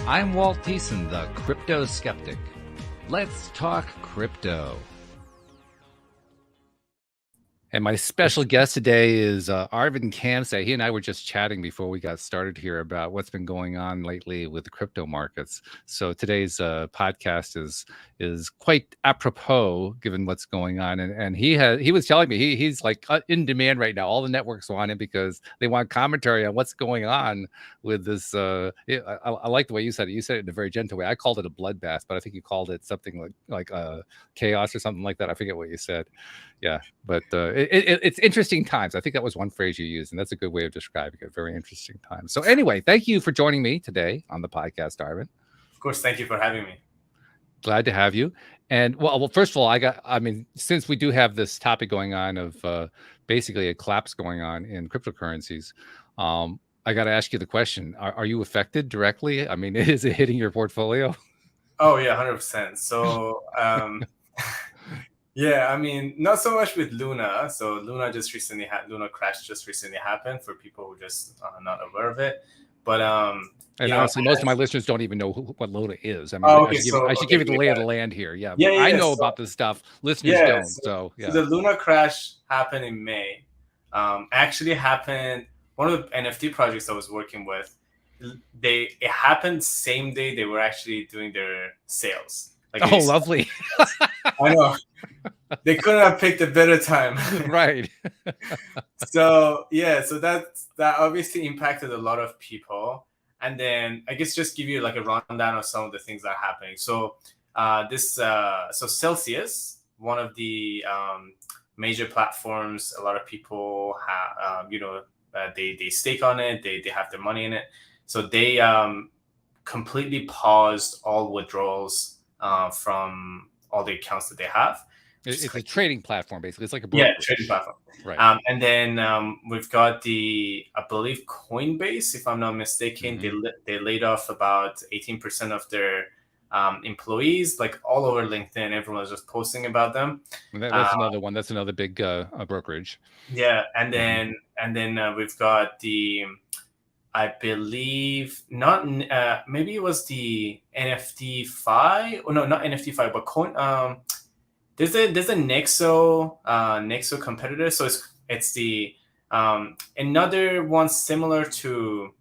I'm Walt Thiessen, the Crypto Skeptic. Let's talk crypto. And my special guest today is Arvin Khamseh. He and I were just chatting before we got started here about what's been going on lately with the crypto markets. So today's podcast is quite apropos given what's going on. And he was telling me he's like in demand right now. All the networks want him because they want commentary on what's going on with this. I like the way you said it. You said it in a very gentle way. I called it a bloodbath, but I think you called it something like chaos or something like that. I forget what you said. Yeah, but it's interesting times. I think that was one phrase you used, and that's a good way of describing it. Very interesting times. So anyway, thank you for joining me today on the podcast, Arvin. Of course, thank you for having me. Glad to have you. And well, first of all, since we do have this topic going on of basically a collapse going on in cryptocurrencies, I got to ask you the question: Are you affected directly? I mean, is it hitting your portfolio? Oh yeah, 100%. So. Yeah, I mean, not so much with Luna. So Luna crash just recently happened for people who just not aware of it. But honestly, most of my listeners don't even know what Luna is. I mean, I should give you the lay of the land here. Yeah, I know about this stuff. Listeners don't. So the Luna crash happened in May. Actually happened. One of the NFT projects I was working with, it happened same day they were actually doing their sales. Lovely. I know. They couldn't have picked a better time. Right. So that obviously impacted a lot of people. And then I guess just give you like a rundown of some of the things that are happening. So Celsius, one of the major platforms, a lot of people have, they stake on it. They have their money in it. So they completely paused all withdrawals from all the accounts that they have. It's a trading platform, basically. It's like a trading platform. Right. And then we've got I believe Coinbase, if I'm not mistaken, they laid off about 18% of their employees, like all over LinkedIn. Everyone was just posting about them. That's another one. That's another big brokerage. Yeah, and then we've got I believe not. Maybe it was the NFT Fi. Oh no, not NFT Fi, but Coin. There's a Nexo competitor. So it's the another one similar to.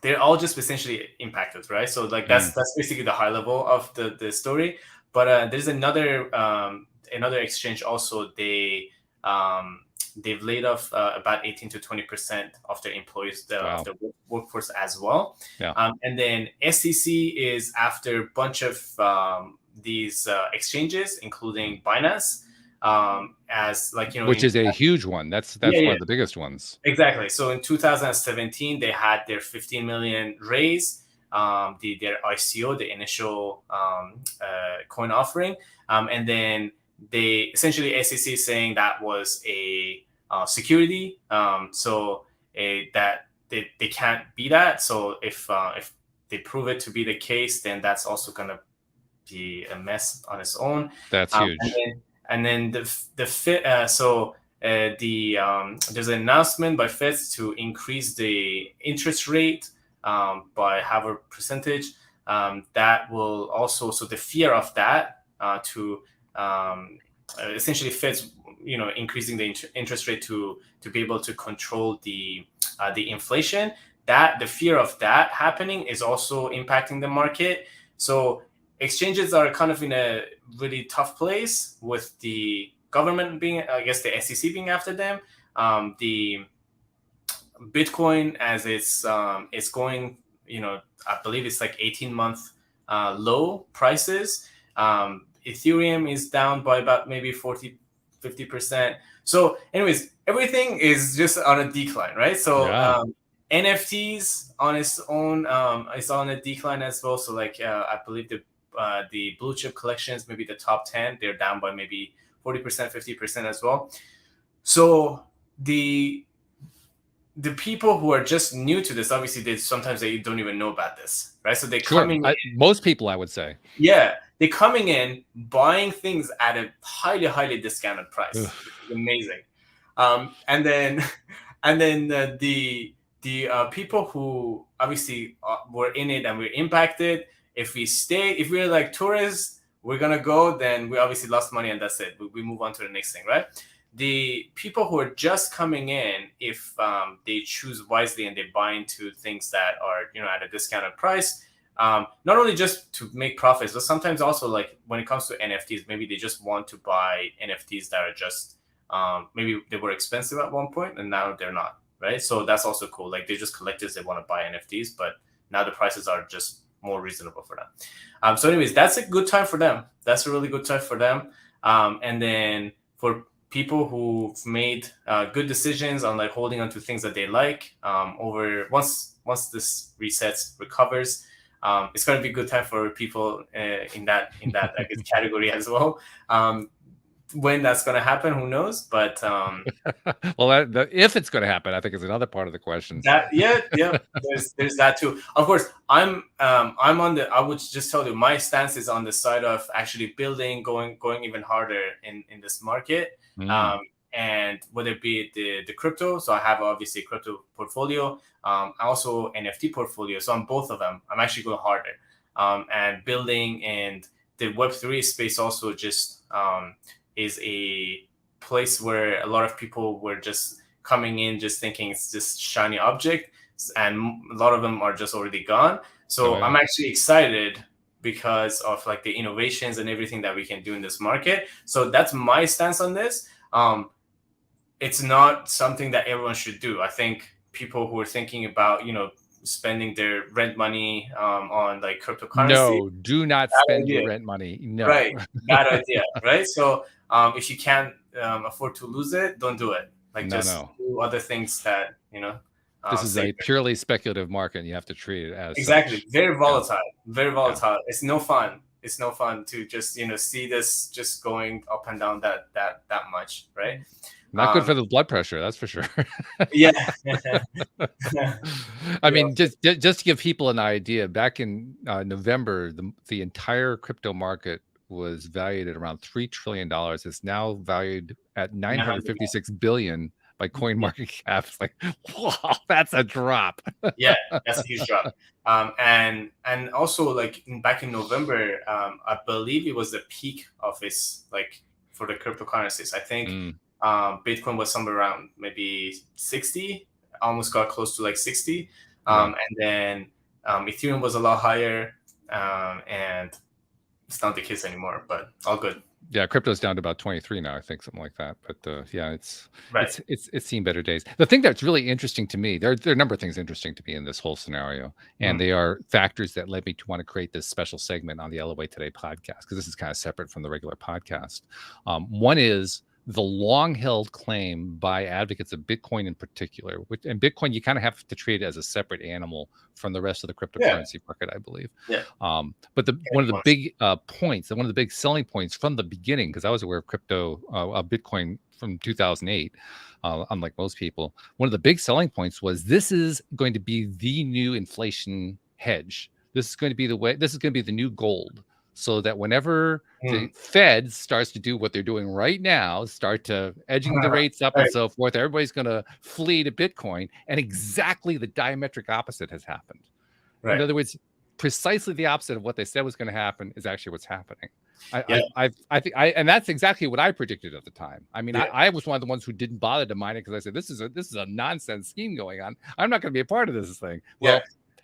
They're all just essentially impacted, right? So like that's basically the high level of the story. But there's another exchange also. They've laid off about 18 to 20% of their employees, of the workforce as well. Yeah. And then SEC is after a bunch of these exchanges, including Binance, which is a huge one. That's one of the biggest ones. Exactly. So in 2017, they had their 15 million raise, their ICO, the initial coin offering, and then they essentially SEC saying that was a security, so that they can't be that. So if they prove it to be the case, then that's also gonna be a mess on its own. That's huge. And then there's an announcement by Fed to increase the interest rate by half a percentage. That will also, so the fear of that to essentially Fed's increasing the interest rate to be able to control the inflation. That the fear of that happening is also impacting the market. So exchanges are kind of in a really tough place with the government being, I guess, the SEC being after them. The Bitcoin, as it's going, I believe it's like 18-month low prices. Ethereum is down by about maybe 50%. So anyways, everything is just on a decline, right? So NFTs on its own is on a decline as well. So like I believe the blue chip collections, maybe the top 10, they're down by maybe 40%, 50% as well. So the people who are just new to this, obviously sometimes they don't even know about this, right? So they're coming in, most people, I would say. Yeah, they're coming in, buying things at a highly, highly discounted price. It's amazing. And then the the people who obviously were in it and we're impacted, if we're like tourists, we're gonna go, then we obviously lost money and that's it. We move on to the next thing, right? The people who are just coming in, if they choose wisely and they buy into things that are, at a discounted price, not only just to make profits, but sometimes also, like when it comes to NFTs, maybe they just want to buy NFTs that are just maybe they were expensive at one point and now they're not, right? So that's also cool. Like they're just collectors, they want to buy NFTs, but now the prices are just more reasonable for them. So anyways, that's a good time for them. That's a really good time for them. And then for people who've made good decisions on like holding on to things that they like, over once this resets, recovers, it's going to be a good time for people in that I guess category as well. When that's going to happen, who knows? But Well, if it's going to happen, I think is another part of the question. yeah, there's that too. Of course, I'm on the. I would just tell you, my stance is on the side of actually building, going even harder in this market. And whether it be the crypto, so I have obviously a crypto portfolio, also NFT portfolio. So on both of them, I'm actually going harder, and building. And the Web3 space also just is a place where a lot of people were just coming in just thinking it's this shiny object, and a lot of them are just already gone. So I'm actually excited because of like the innovations and everything that we can do in this market. So that's my stance on this. It's not something that everyone should do. I think people who are thinking about, spending their rent money on like cryptocurrency. No, do not spend your rent money. No. Right. Bad idea. Right. So if you can't afford to lose it, don't do it. Like just do other things that, this is a purely speculative market and you have to treat it as exactly such. Very volatile. Very volatile. Yeah. It's no fun. It's no fun to just, see this just going up and down that much. Right. Not good for the blood pressure, that's for sure. Yeah. I mean, just to give people an idea, back in November, the entire crypto market was valued at around $3 trillion. It's now valued at 956 billion by coin market cap. It's like, wow, that's a drop. Yeah, that's a huge drop. And also like back in November, I believe it was the peak of its, like, for the cryptocurrencies. I think Bitcoin was somewhere around maybe 60, almost got close to like 60. And then Ethereum was a lot higher, and it's not the case anymore, but all good. Yeah, crypto's down to about 23 now, I think, something like that. But yeah, it's seen better days. The thing that's really interesting to me, there are a number of things interesting to me in this whole scenario, and they are factors that led me to want to create this special segment on the LOA Today podcast, because this is kind of separate from the regular podcast. One is the long-held claim by advocates of Bitcoin in particular, and Bitcoin, you kind of have to treat it as a separate animal from the rest of the cryptocurrency market, I believe. Yeah. But one of the big points, and one of the big selling points from the beginning, because I was aware of Bitcoin from 2008, unlike most people, one of the big selling points was this is going to be the new inflation hedge. This is going to be the new gold. So that whenever the Fed starts to do what they're doing right now, start to edging the rates up and so forth, everybody's going to flee to Bitcoin. And exactly the diametric opposite has happened. In other words, precisely the opposite of what they said was going to happen is actually what's happening. I think and that's exactly what I predicted at the time. I mean, I was one of the ones who didn't bother to mine it because I said, this is a nonsense scheme going on. I'm not going to be a part of this thing. Well,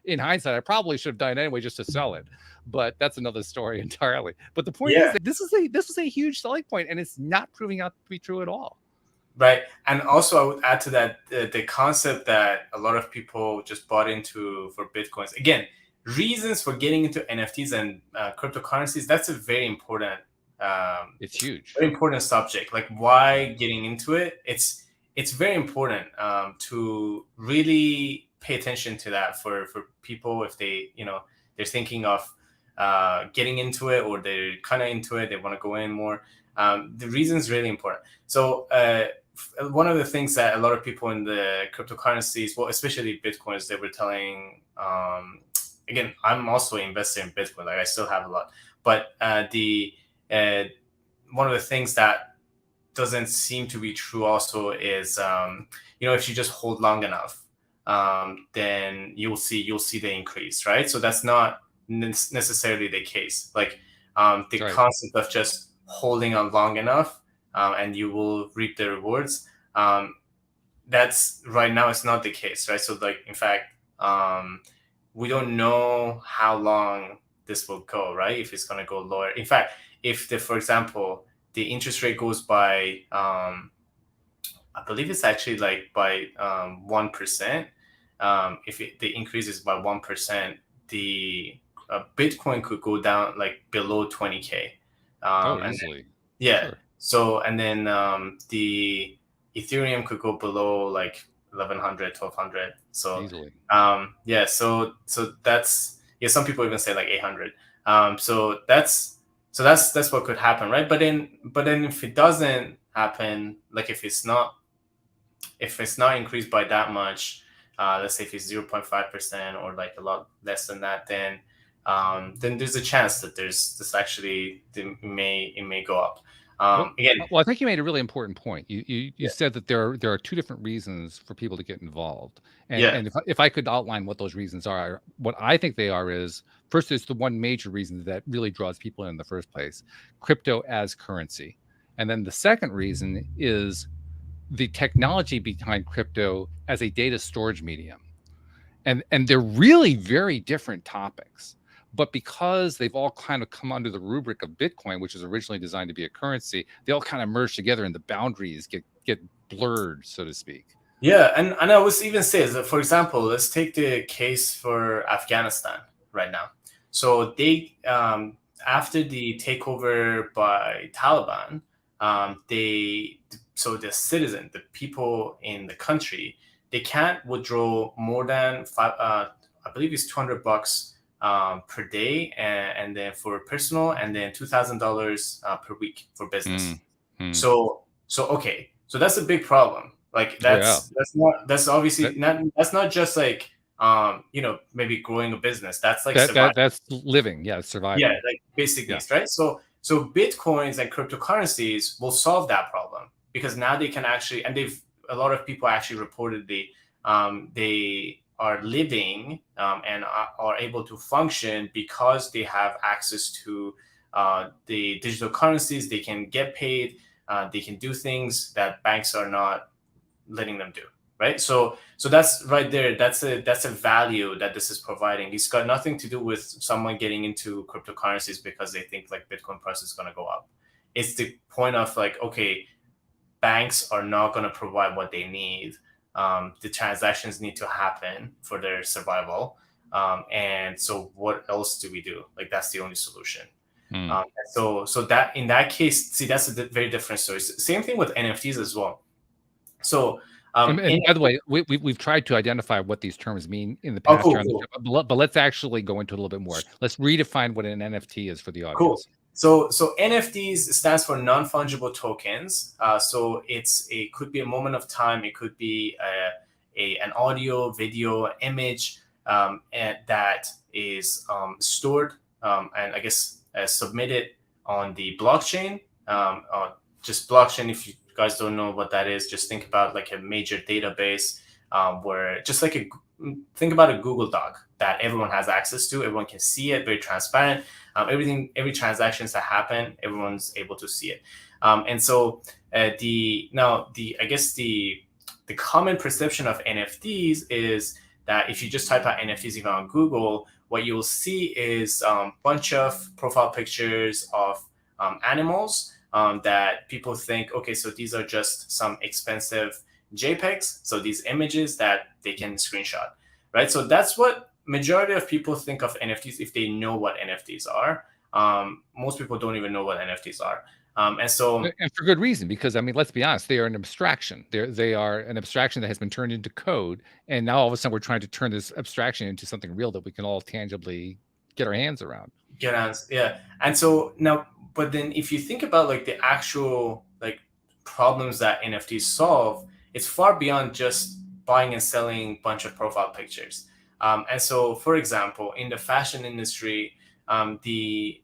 in hindsight, I probably should have done it anyway just to sell it, but that's another story entirely. But the point is that this is a huge selling point, and it's not proving out to be true at all. Right. And also I would add to that the concept that a lot of people just bought into for Bitcoins. Again, reasons for getting into NFTs and cryptocurrencies, that's a very important it's huge. Very important subject. Like why getting into it? It's very important to really pay attention to that for people if they, they're thinking of getting into it, or they're kind of into it, they want to go in more. The reason is really important. So one of the things that a lot of people in the cryptocurrencies, well, especially Bitcoins, they were telling, again, I'm also invested in Bitcoin, like I still have a lot, but one of the things that doesn't seem to be true also is, if you just hold long enough, then you'll see the increase, right? So that's not necessarily the case. Like the Right. concept of just holding on long enough and you will reap the rewards. That's right now it's not the case, right? So like in fact, we don't know how long this will go, right? If it's going to go lower. In fact, if for example, the interest rate goes by I believe it's actually like by 1%. If the increase is by 1%, the Bitcoin could go down like below 20K. Oh, And easily. yeah, Sure. so and then the Ethereum could go below like 1100, 1200. So Easily. yeah, so that's yeah. Some people even say like 800. So that's what could happen, right? But then if it doesn't happen, like if it's not increased by that much, let's say if it's 0.5% or like a lot less than that, then there's a chance that there's this actually it may go up. Well, Again, I think you made a really important point. You yeah, said that there are two different reasons for people to get involved, and yeah, and if I could outline what those reasons are, what I think they are is first, it's the one major reason that really draws people in the first place, crypto as currency, and then the second reason is the technology behind crypto as a data storage medium. And they're really very different topics, but because they've all kind of come under the rubric of Bitcoin, which is originally designed to be a currency, they all kind of merge together and the boundaries get blurred, so to speak. yeah. And I was even say that, for example, let's take the case for Afghanistan right now. So they after the takeover by Taliban, they so the people in the country, they can't withdraw more than five. I believe it's $200 per day, and then for personal, and then $2,000 per week for business. Mm, mm. So okay, so that's a big problem. Like Oh yeah, that's obviously that not just like maybe growing a business. That's like survival. that's living, yeah, Yeah, surviving, like basic yeah. needs, right? So bitcoins and cryptocurrencies will solve that problem because now they can actually, and a lot of people actually reported they are living and are able to function because they have access to the digital currencies. They can get paid. They can do things that banks are not letting them do, right? So that's right there. That's a value that this is providing. It's got nothing to do with someone getting into cryptocurrencies because they think like Bitcoin price is going to go up. It's the point of like, okay, banks are not going to provide what they need. The transactions need to happen for their survival. And so what else do we do? Like that's the only solution. Mm. So that in that case, see, that's a very different story. Same thing with NFTs as well. So And by the way, we've tried to identify what these terms mean in the oh, past here cool, on the cool. show, but let's actually go into a little bit more. Let's redefine what an NFT is for the Cool. audience. So NFTs stands for non-fungible tokens. So it could be a moment of time. It could be an audio, video, image, and that is stored and I guess submitted on the blockchain. Just blockchain. If you guys don't know what that is, just think about like a major database where just like think about a Google Doc that everyone has access to. Everyone can see it, very transparent. Every transactions that happen, everyone's able to see it. And so I guess the common perception of NFTs is that if you just type out NFTs even on Google, what you'll see is a bunch of profile pictures of animals that people think, okay, so these are just some expensive JPEGs, so these images that they can screenshot, right? So that's what majority of people think of NFTs if they know what NFTs are. Most people don't even know what NFTs are. And so, And for good reason, because I mean, let's be honest, they are an abstraction. They are an abstraction that has been turned into code, and now all of a sudden we're trying to turn this abstraction into something real that we can all tangibly get our hands around. get answer, yeah. And so now, but then if you think about like the actual like problems that NFTs solve, it's far beyond just buying and selling a bunch of profile pictures. And so, for example, in the fashion industry, the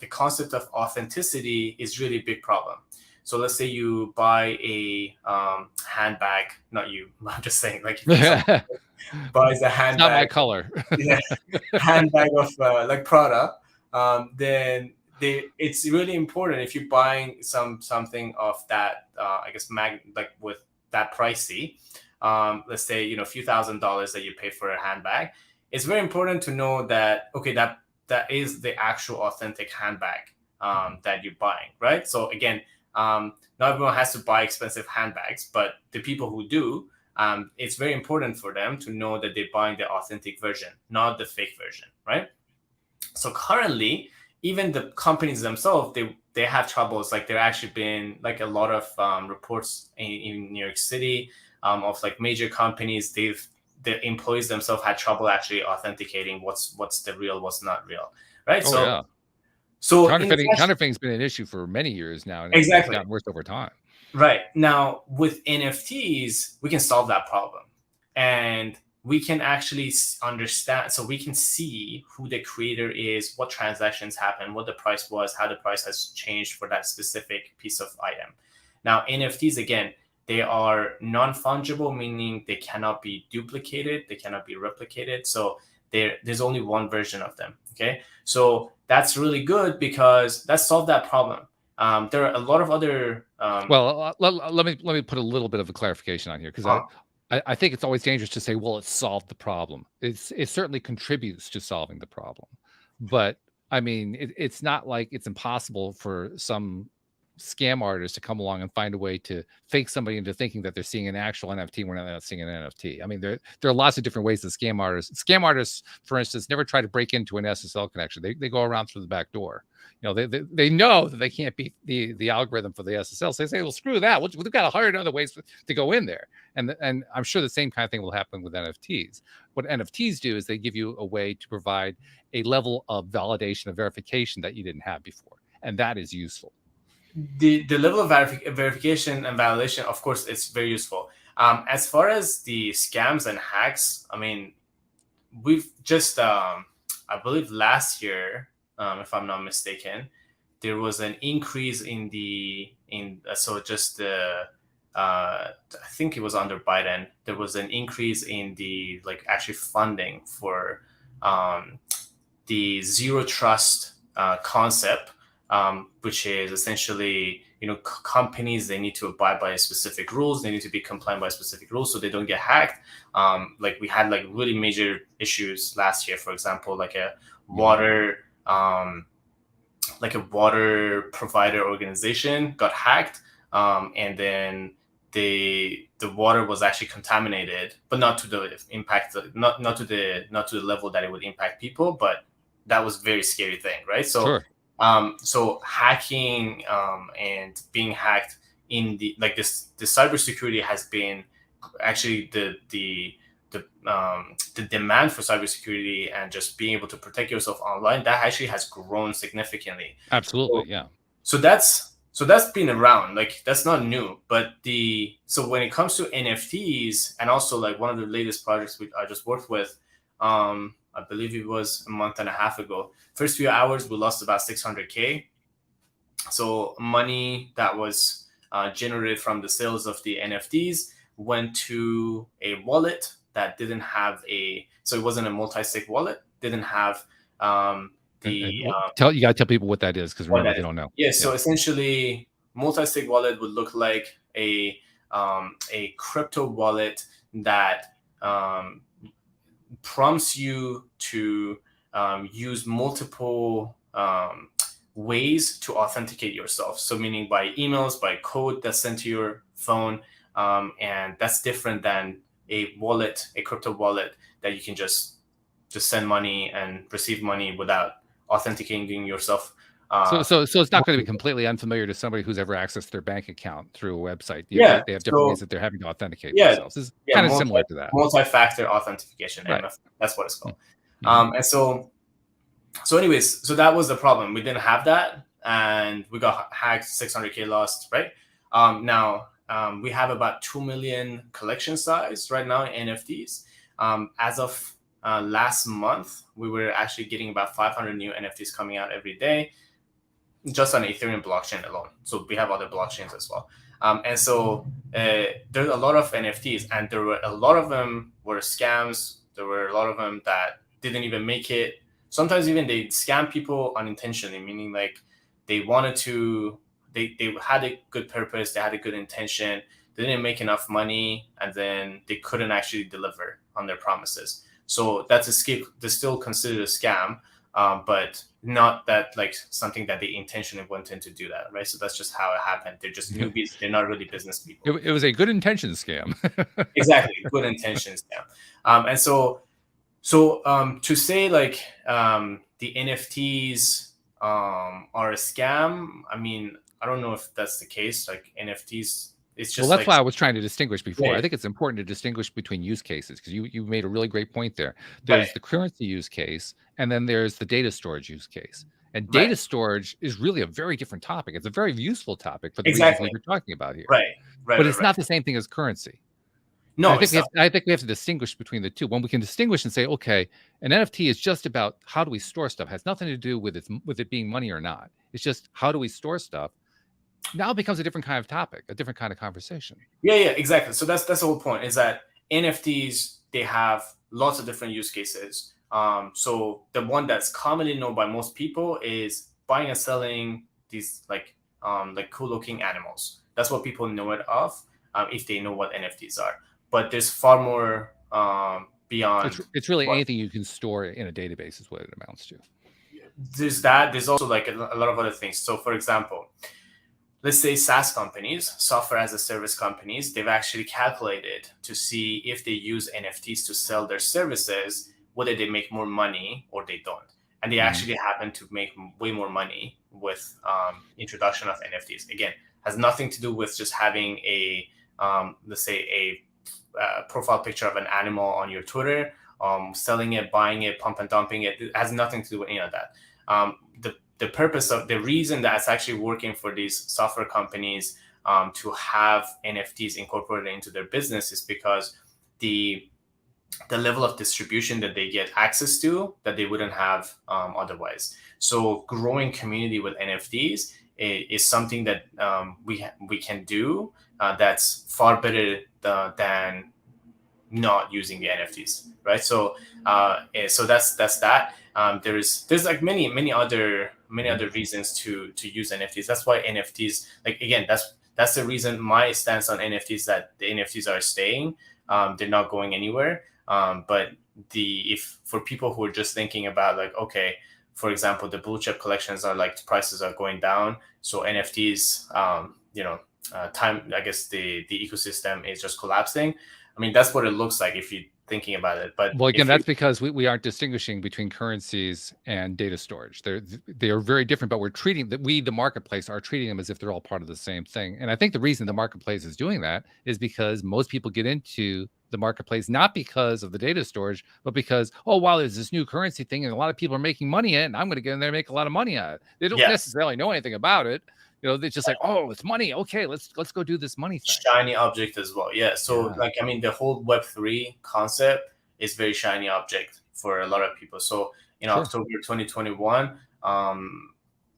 concept of authenticity is really a big problem. So let's say you buy a handbag, not you, I'm just saying, like if someone buys a It's not my handbag, color. yeah, handbag of like Prada, then it's really important if you're buying something of that, I guess like with that pricey, let's say, you know, a few $1,000s that you pay for a handbag. It's very important to know that, okay, that is the actual authentic handbag that you're buying, right? So again, not everyone has to buy expensive handbags, but the people who do, it's very important for them to know that they're buying the authentic version, not the fake version, right? So currently, even the companies themselves, they have troubles. Like there actually been like a lot of reports in New York City of like major companies. The employees themselves had trouble actually authenticating what's the real, what's not real, right? Oh yeah. So Counterfeiting's been an issue for many years now, and it's exactly gotten worse over time. right. Now with NFTs, we can solve that problem, and we can actually understand. So we can see who the creator is, what transactions happen, what the price was, how the price has changed for that specific piece of item. Now NFTs, again, they are non-fungible, meaning they cannot be duplicated, they cannot be replicated. So there's only one version of them. Okay, so that's really good because that solved that problem. There are a lot of other. Well, let me put a little bit of a clarification on here, because I think it's always dangerous to say, well, it solved the problem. It certainly contributes to solving the problem, but I mean, it's not like it's impossible for some scam artist to come along and find a way to fake somebody into thinking that they're seeing an actual NFT when they're not seeing an NFT. I mean, there are lots of different ways that scam artists, for instance, never try to break into an SSL connection. They go around through the back door. You know, they know that they can't beat the algorithm for the SSL. So they say, well, screw that. We've got 100 other ways to go in there. And I'm sure the same kind of thing will happen with NFTs. What NFTs do is they give you a way to provide a level of validation, of verification that you didn't have before. And that is useful. The level of verification and validation, of course, it's very useful. As far as the scams and hacks, I mean, we've just, I believe last year, if I'm not mistaken, there was an increase I think it was under Biden. There was an increase in the like actually funding for the zero trust concept, which is essentially, you know, companies, they need to abide by specific rules. They need to be compliant by specific rules so they don't get hacked. Like we had like really major issues last year, for example, like a water provider organization got hacked, and then the water was actually contaminated, but not to the impact, not to the level that it would impact people, but that was a very scary thing, right? So Sure. So hacking and being hacked in the cybersecurity has been actually the demand for cybersecurity and just being able to protect yourself online, that actually has grown significantly. Absolutely, yeah. So that's been around, like that's not new. But so when it comes to NFTs, and also like one of the latest projects I just worked with, I believe it was a month and a half ago. First few hours, we lost about 600K. So money that was generated from the sales of the NFTs went to a wallet that didn't have so it wasn't a multi-sig wallet, didn't have You got to tell people what that is, because remember, they don't know. Yeah, so essentially, multi-sig wallet would look like a crypto wallet that prompts you to use multiple ways to authenticate yourself. So meaning by emails, by code that's sent to your phone, and that's different than a wallet, a crypto wallet that you can just send money and receive money without authenticating yourself. So it's not going to be completely unfamiliar to somebody who's ever accessed their bank account through a website. They have different ways that they're having to authenticate themselves. It's kind of similar to that. Multi-factor authentication, right. MF, that's what it's called. Mm-hmm. And so anyways, so that was the problem. We didn't have that, and we got hacked, 600K lost, right? Now we have about 2 million collection size right now in NFTs. As of last month, we were actually getting about 500 new NFTs coming out every day. just on Ethereum blockchain alone. So we have other blockchains as well. And so there's a lot of NFTs, and there were a lot of them were scams. There were a lot of them that didn't even make it. Sometimes even they scam people unintentionally, meaning like they wanted to, they had a good purpose, they had a good intention, they didn't make enough money, and then they couldn't actually deliver on their promises. So that's a scam. That's still considered a scam, but not that like something that they intentionally wanted to do that, right? So that's just how it happened. They're just newbies. They're not really business people. It was a good intention scam. Exactly, good intentions. Yeah, and so to say like the NFTs are a scam. I mean, I don't know if that's the case. Like NFTs, it's just Well, that's like why I was trying to distinguish before. yeah, I think it's important to distinguish between use cases, because you made a really great point there. right, There's the currency use case, and then there's the data storage use case. And right, data storage is really a very different topic. It's a very useful topic for the reasons we exactly, were talking about here. right, right, But right, it's right. not the same thing as currency. And No, it's not. I think we have to distinguish between the two. When we can distinguish and say, okay, an NFT is just about how do we store stuff. It has nothing to do with it being money or not. It's just how do we store stuff. Now it becomes a different kind of topic, a different kind of conversation. Yeah, yeah, exactly. So that's the whole point, is that NFTs, they have lots of different use cases. So the one that's commonly known by most people is buying and selling these like cool looking animals. That's what people know it of, if they know what NFTs are. But there's far more beyond It's really what anything you can store in a database is what it amounts to. there's that. There's also like a lot of other things. So for example, let's say SaaS companies, software as a service companies, they've actually calculated to see if they use NFTs to sell their services, whether they make more money or they don't. And they actually happen to make way more money with introduction of NFTs. Again, has nothing to do with just having a, let's say, a profile picture of an animal on your Twitter, selling it, buying it, pump and dumping it. It has nothing to do with any of that. The purpose of the reason that's actually working for these software companies to have NFTs incorporated into their business is because the level of distribution that they get access to that they wouldn't have otherwise. So growing community with NFTs is something that we can do that's far better than not using the NFTs, right? So so that's that. There's like many other reasons to use NFTs. That's why NFTs, like again, that's the reason my stance on NFTs, that the NFTs are staying. They're not going anywhere. But if for people who are just thinking about like, okay, for example, the blue chip collections are like, prices are going down, so NFTs, time, I guess the ecosystem is just collapsing. I mean, that's what it looks like if you're thinking about it. But Well, again, that's because we aren't distinguishing between currencies and data storage. They are very different, but we're treating that the marketplace, are treating them as if they're all part of the same thing. And I think the reason the marketplace is doing that is because most people get into the marketplace not because of the data storage, but because, oh, wow, there's this new currency thing and a lot of people are making money in it, and I'm going to get in there and make a lot of money on it. They don't yes, necessarily know anything about it. They're just like, oh, it's money. Okay, let's go do this money thing. shiny object as well. Yeah. So Yeah. like, I mean, the whole Web3 concept is very shiny object for a lot of people. So in Sure. October 2021,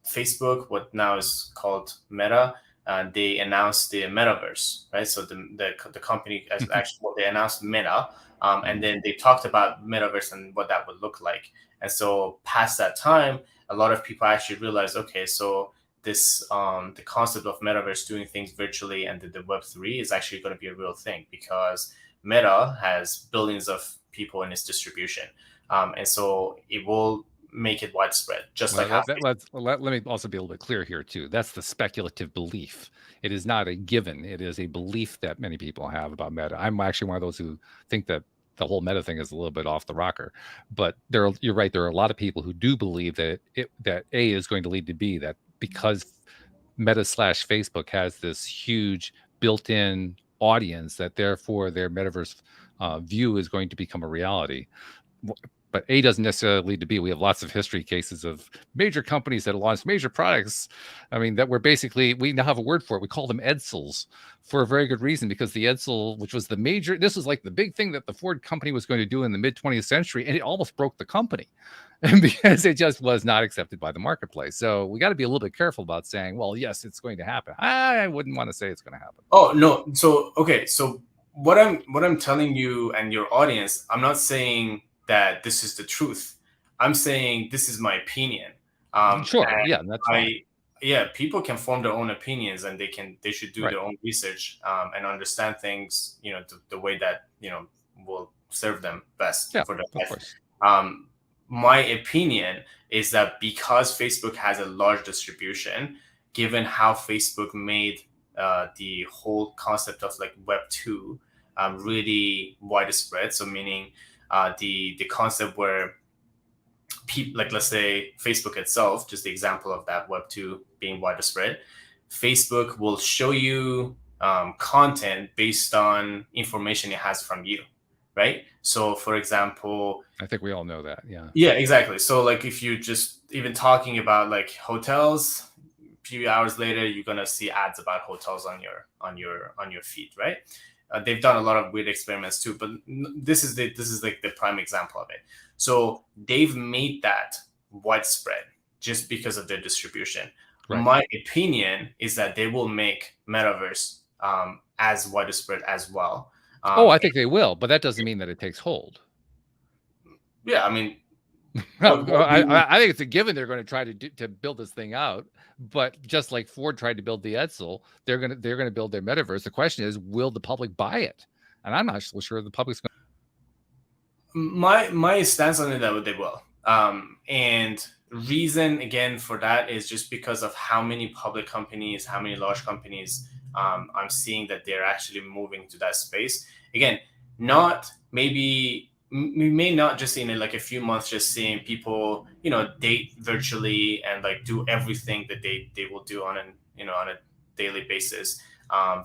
Facebook, what now is called Meta, they announced the metaverse, right? So the company actually, well, they announced Meta, and then they talked about metaverse and what that would look like. And so past that time, a lot of people actually realized, okay, so this the concept of metaverse, doing things virtually, and the Web3 is actually going to be a real thing, because Meta has billions of people in its distribution, and so it will make it widespread, just like how let me also be a little bit clear here too. That's the speculative belief. It is not a given. It is a belief that many people have about Meta. I'm actually one of those who think that the whole Meta thing is a little bit off the rocker. But you're right. There are a lot of people who do believe that that A is going to lead to B, that because Meta / Facebook has this huge built-in audience, that therefore their metaverse view is going to become a reality. But A doesn't necessarily lead to B. We have lots of history cases of major companies that launched major products. I mean, that were basically, we now have a word for it. We call them Edsels for a very good reason, because the Edsel, which was this was like the big thing that the Ford company was going to do in the mid 20th century, and it almost broke the company because it just was not accepted by the marketplace. So we got to be a little bit careful about saying, well, yes, it's going to happen. I wouldn't want to say it's going to happen. Oh, no. So, okay. So what I'm telling you and your audience, I'm not saying that this is the truth. I'm saying this is my opinion. Sure. Yeah. That's fine. Yeah, people can form their own opinions, and they should do Right. their own research, and understand things, the way that, will serve them best for their life. Course. My opinion is that because Facebook has a large distribution, given how Facebook made the whole concept of like Web 2 really widespread. So meaning the concept where people, like, let's say Facebook itself, just the example of that Web 2 being widespread, Facebook will show you content based on information it has from you, right? So for example, I think we all know that. Yeah, exactly. So like if you just even talking about like hotels, a few hours later you're gonna see ads about hotels on your feed, right? They've done a lot of weird experiments too, but this is like the prime example of it. So they've made that widespread just because of their distribution. Right. My opinion is that they will make metaverse as widespread as well. I think they will, but that doesn't mean that it takes hold. Yeah, I mean, I think it's a given they're going to try to build this thing out. But just like Ford tried to build the Edsel, they're going to build their metaverse. The question is, will the public buy it? And I'm not so sure the public's going to. My stance on it that they will. And reason again for that is just because of how many public companies, how many large companies I'm seeing that they're actually moving to that space. Again, not maybe. We may not just in like a few months just seeing people date virtually and like do everything that they will do on a daily basis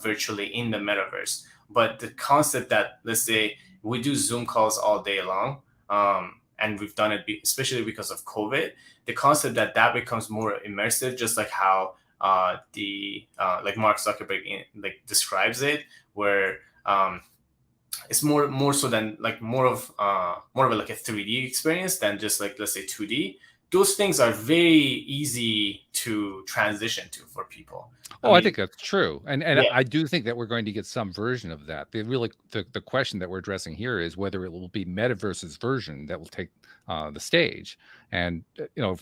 virtually in the metaverse. But the concept that, let's say, we do Zoom calls all day long, and we've done it especially because of COVID, the concept that becomes more immersive, just like how like Mark Zuckerberg like describes it, where it's more so than like more of like a 3D experience than just like, let's say, 2D. Those things are very easy to transition to for people. I think that's true. And yeah. I do think that we're going to get some version of that. The question that we're addressing here is whether it will be Metaverse's version that will take the stage. And,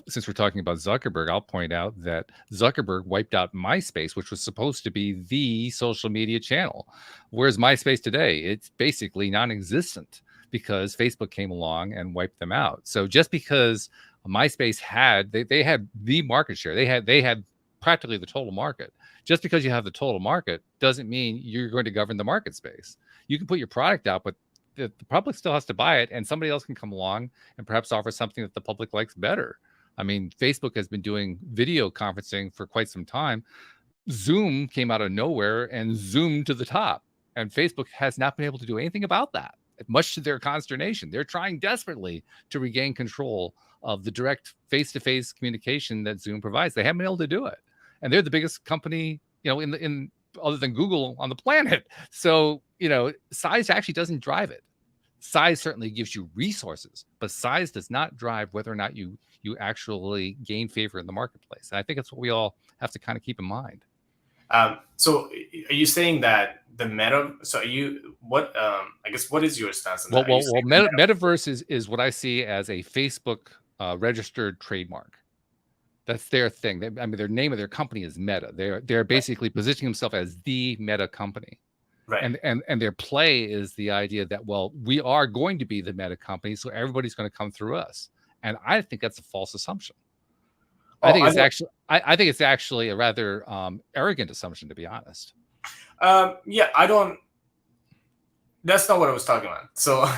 since we're talking about Zuckerberg, I'll point out that Zuckerberg wiped out MySpace, which was supposed to be the social media channel. Whereas MySpace today, it's basically non-existent because Facebook came along and wiped them out. So just because MySpace had the market share, they had practically the total market. Just because you have the total market doesn't mean you're going to govern the market space. You can put your product out, but the public still has to buy it, and somebody else can come along and perhaps offer something that the public likes better. I mean, Facebook has been doing video conferencing for quite some time. Zoom came out of nowhere and zoomed to the top, and Facebook has not been able to do anything about that, much to their consternation. They're trying desperately to regain control of the direct face-to-face communication that Zoom provides. They haven't been able to do it, and they're the biggest company, in other than Google on the planet. So, size actually doesn't drive it. Size certainly gives you resources, but size does not drive whether or not you actually gain favor in the marketplace. And I think that's what we all have to kind of keep in mind. So are you saying that the meta? So what? I guess what is your stance on that? Metaverse is what I see as a Facebook registered trademark. That's their thing. Their name of their company is Meta. They're basically positioning themselves as the Meta company. Right. And their play is the idea that, well, we are going to be the Meta company, so everybody's going to come through us. And I think that's a false assumption. I think it's actually a rather arrogant assumption, to be honest. Yeah, I don't. That's not what I was talking about. So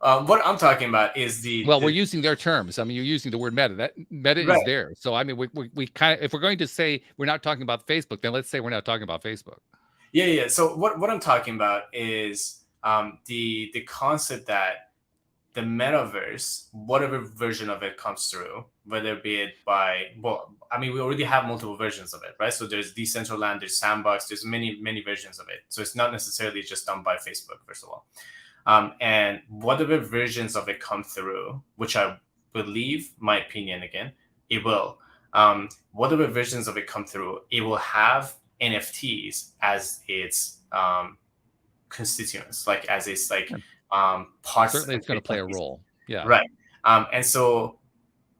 what I'm talking about is we're using their terms. You're using the word Meta. That Meta is there. So we kind of, if we're going to say we're not talking about Facebook, then let's say we're not talking about Facebook. Yeah. So what I'm talking about is the concept that the metaverse, whatever version of it comes through, whether be it by, well, I mean, we already have multiple versions of it, right? So there's Decentraland, there's Sandbox, there's many versions of it. So it's not necessarily just done by Facebook, first of all. And whatever versions of it come through, which I believe, my opinion again, it will. Whatever versions of it come through, it will have NFTs as its constituents, like as its like parts. Certainly, it's going to play a role. Yeah. Right. And so,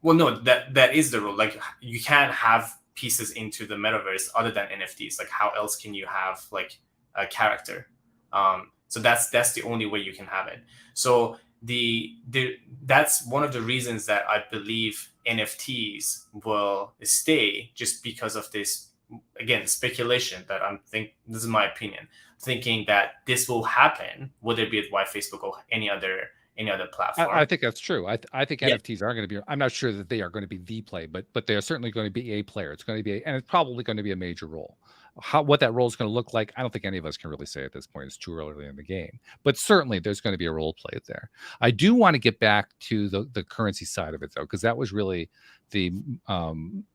well, no, that is the rule. Like, you can't have pieces into the metaverse other than NFTs. Like, how else can you have like a character? So that's the only way you can have it. So that's one of the reasons that I believe NFTs will stay, just because of this, again, speculation that this is my opinion, thinking that this will happen, whether it be at White Facebook or any other platform. I think that's true. I think NFTs are going to be. I'm not sure that they are going to be the play, but they are certainly going to be a player. It's going to be, and it's probably going to be a major role. What that role is going to look like, I don't think any of us can really say at this point. It's too early in the game, but certainly there's going to be a role played there. I do want to get back to the currency side of it, though, because that was really the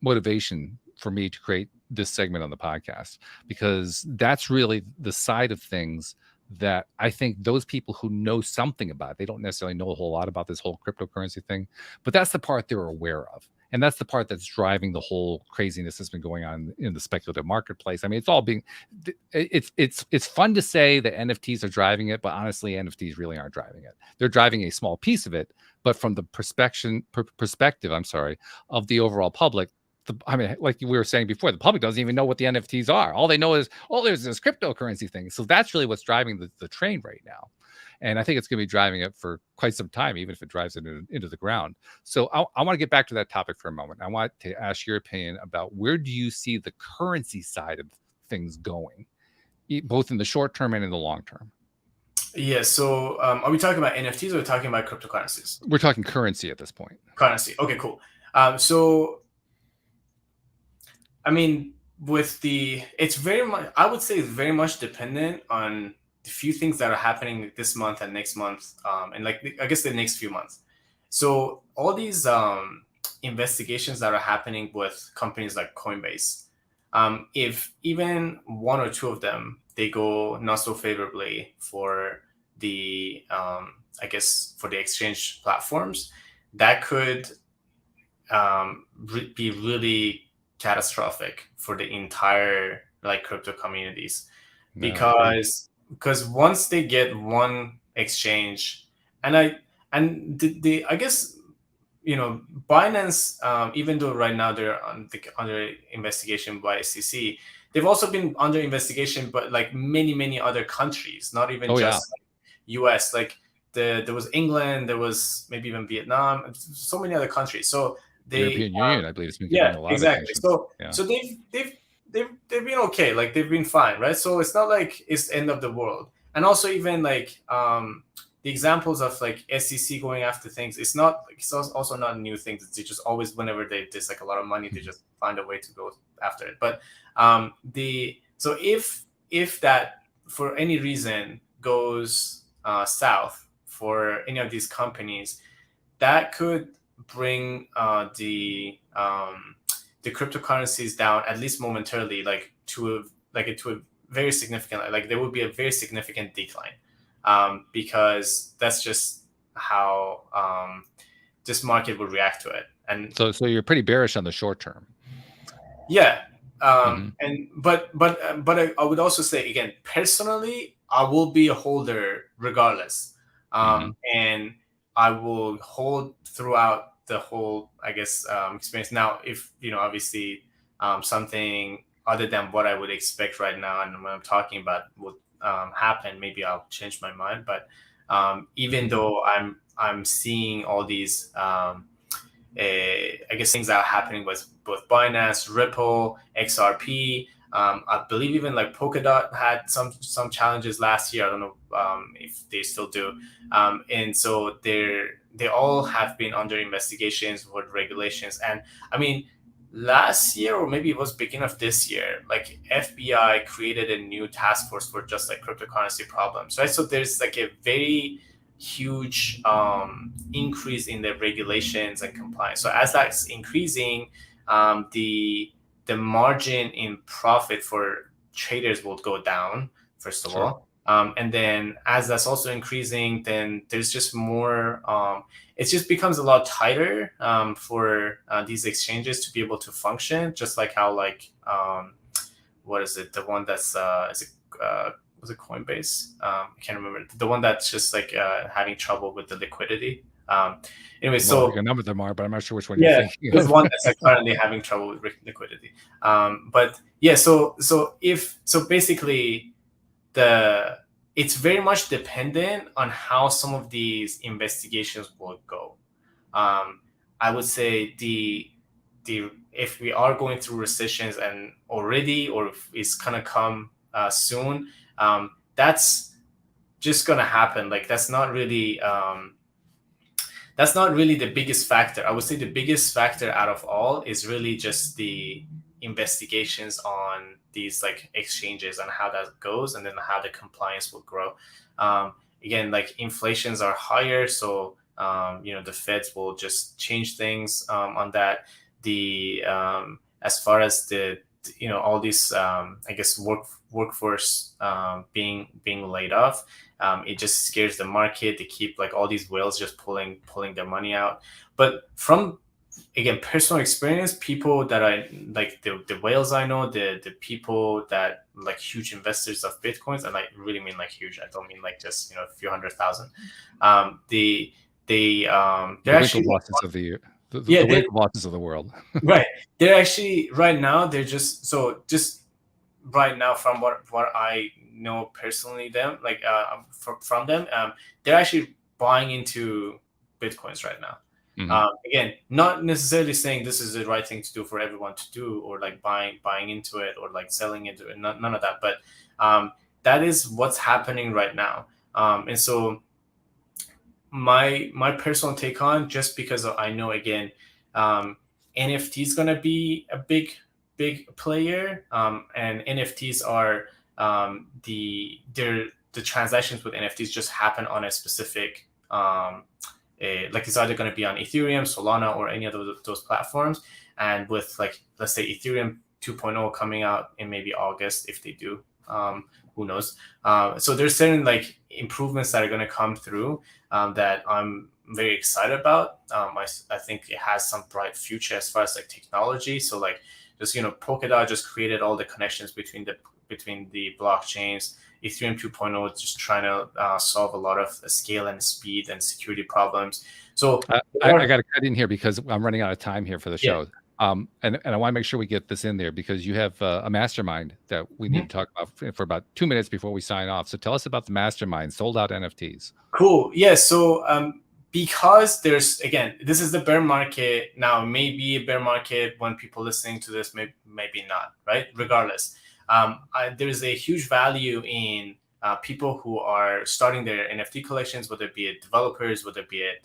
motivation for me to create this segment on the podcast, because that's really the side of things that I think those people who know something about it, they don't necessarily know a whole lot about this whole cryptocurrency thing, but that's the part they're aware of. And that's the part that's driving the whole craziness that's been going on in the speculative marketplace. I mean, it's fun to say that NFTs are driving it, but honestly, NFTs really aren't driving it. They're driving a small piece of it, but from the perspective, of the overall public, I mean, like we were saying before, the public doesn't even know what the NFTs are. All they know is, there's this cryptocurrency thing. So that's really what's driving the train right now. And I think it's going to be driving it for quite some time, even if it drives it into the ground. So I want to get back to that topic for a moment. I want to ask your opinion about, where do you see the currency side of things going, both in the short term and in the long term? Yeah. So are we talking about NFTs or are we talking about cryptocurrencies? We're talking currency at this point. Currency. Okay, cool. So, I mean, it's very much, I would say it's very much dependent on the few things that are happening this month and next month, and I guess the next few months. So all these investigations that are happening with companies like Coinbase, if even one or two of them, they go not so favorably for the, I guess, for the exchange platforms, that could be really catastrophic for the entire like crypto communities, because once they get one exchange, and I guess, Binance, even though right now they're under investigation by SEC, they've also been under investigation but like many other countries, not even just like US. Like there was England, there was maybe even Vietnam, so many other countries. So European Union, I believe, it's been getting a lot of attention. So they've been okay, like they've been fine, right? So it's not like it's the end of the world. And also, even like the examples of like SEC going after things, it's also not a new thing. They just always, whenever there's like a lot of money, they just find a way to go after it. But so if that for any reason goes south for any of these companies, that could bring the cryptocurrencies down, at least momentarily, like to a very significant, like there would be a very significant decline, because that's just how this market would react to it. And so you're pretty bearish on the short term. Yeah. And but I would also say, again, personally, I will be a holder regardless, and I will hold throughout the whole, I guess, experience. Now, if obviously something other than what I would expect right now and what I'm talking about would happen, maybe I'll change my mind. But even though I'm seeing all these I guess things that are happening with both Binance, Ripple, XRP. I believe even like Polkadot had some challenges last year. I don't know if they still do. And so they all have been under investigations with regulations. And I mean, last year, or maybe it was beginning of this year, like FBI created a new task force for just like cryptocurrency problems, right? So there's like a very huge increase in the regulations and compliance. So as that's increasing, the margin in profit for traders will go down, first of Sure. all. And then as that's also increasing, then there's just more, it just becomes a lot tighter for these exchanges to be able to function, just like how like, what is it? The one that's, is it, was it Coinbase? I can't remember. The one that's just like having trouble with the liquidity. Anyway, Well, so a number of them are, but I'm not sure which one yeah, you're thinking there's of. one that's like currently having trouble with liquidity. But yeah, so basically it's very much dependent on how some of these investigations will go. I would say the if we are going through recessions and already, or if it's gonna come soon, that's just gonna happen. Like that's not really the biggest factor. I would say the biggest factor out of all is really just the investigations on these like exchanges and how that goes, and then how the compliance will grow. Again, like inflations are higher, so the Feds will just change things on that. The As far as the all these I guess workforce being laid off, it just scares the market. They keep like all these whales just pulling their money out. But from, again, personal experience, people that I like, the whales I know, the people that like huge investors of Bitcoins, and I really mean like huge. I don't mean like just a few 100,000. They're actually Winklevosses of the yeah, Winklevosses of the world. right. They're actually right now. They're just right now, from what I know personally, them like from them, they're actually buying into Bitcoins right now. Again, not necessarily saying this is the right thing to do for everyone to do, or like buying into it, or like selling into it. None of that. But that is what's happening right now. And so my personal take on, just because I know, again, NFT is gonna be a big player, and NFTs are the transactions with NFTs just happen on a specific like it's either going to be on Ethereum, Solana, or any of those platforms. And with, like, let's say Ethereum 2.0 coming out in maybe August, if they do, who knows? So there's certain like improvements that are going to come through that I'm very excited about. I think it has some bright future as far as like technology. So like just Polkadot just created all the connections between the blockchains. Ethereum 2.0 is just trying to solve a lot of scale and speed and security problems. So I got to cut in here because I'm running out of time here for the show. Yeah. And I want to make sure we get this in there, because you have a mastermind that we need to talk about for about 2 minutes before we sign off. So tell us about the mastermind, Sold Out NFTs. Cool. Yeah. So because there's, again, this is the bear market now. Maybe a bear market when people listening to this, maybe not, right? Regardless, there's a huge value in people who are starting their NFT collections, whether it be it developers, whether it be it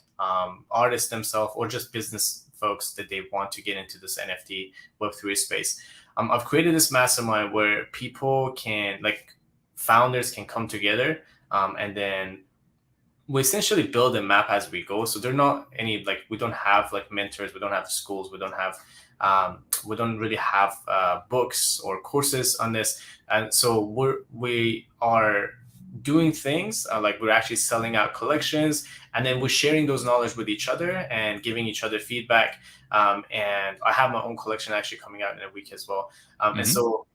artists themselves, or just business folks that they want to get into this NFT Web3 space. I've created this mastermind where people can, like, founders can come together, and then we essentially build a map as we go. So they're not any, like, we don't have like mentors, we don't have schools, we don't really have books or courses on this. And so we are doing things like we're actually selling out collections, and then we're sharing those knowledge with each other and giving each other feedback. And I have my own collection actually coming out in a week as well. And so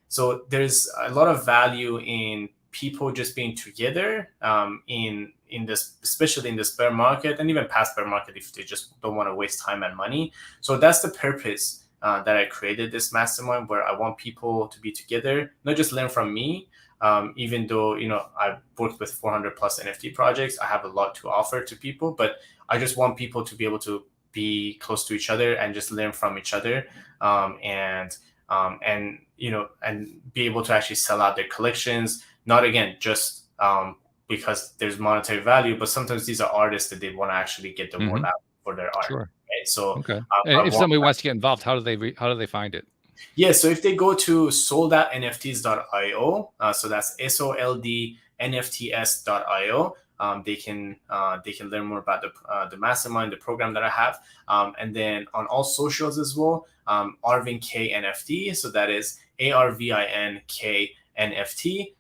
there's a lot of value in people just being together in this, especially in this bear market, and even past bear market, if they just don't want to waste time and money. So that's the purpose that I created this mastermind, where I want people to be together, not just learn from me. Even though I've worked with 400 plus NFT projects, I have a lot to offer to people, but I just want people to be able to be close to each other and just learn from each other, and be able to actually sell out their collections. Not, again, just because there's monetary value, but sometimes these are artists that they want to actually get the word out for their art. Sure. Right? So okay. And if somebody wants to get involved, how do they find it? Yeah, so if they go to soldoutnfts.io, so that's soldnfts.io, they can learn more about the mastermind, the program that I have, and then on all socials as well, Arvin K NFT. So that is ARVIN KNFT.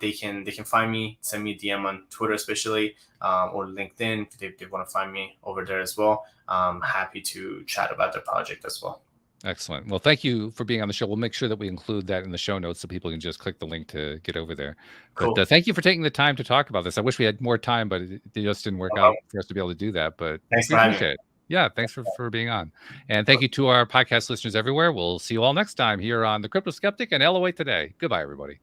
They can find me, send me a DM on Twitter especially, or LinkedIn if they want to find me over there as well. Happy to chat about their project as well. Excellent. Well, thank you for being on the show. We'll make sure that we include that in the show notes so people can just click the link to get over there. Cool. But thank you for taking the time to talk about this. I wish we had more time, but it just didn't work out for us to be able to do that. But Thanks we for having appreciate me. it. Yeah, thanks for being on. And thank you to our podcast listeners everywhere. We'll see you all next time here on The Crypto Skeptic and LOA Today. Goodbye, everybody.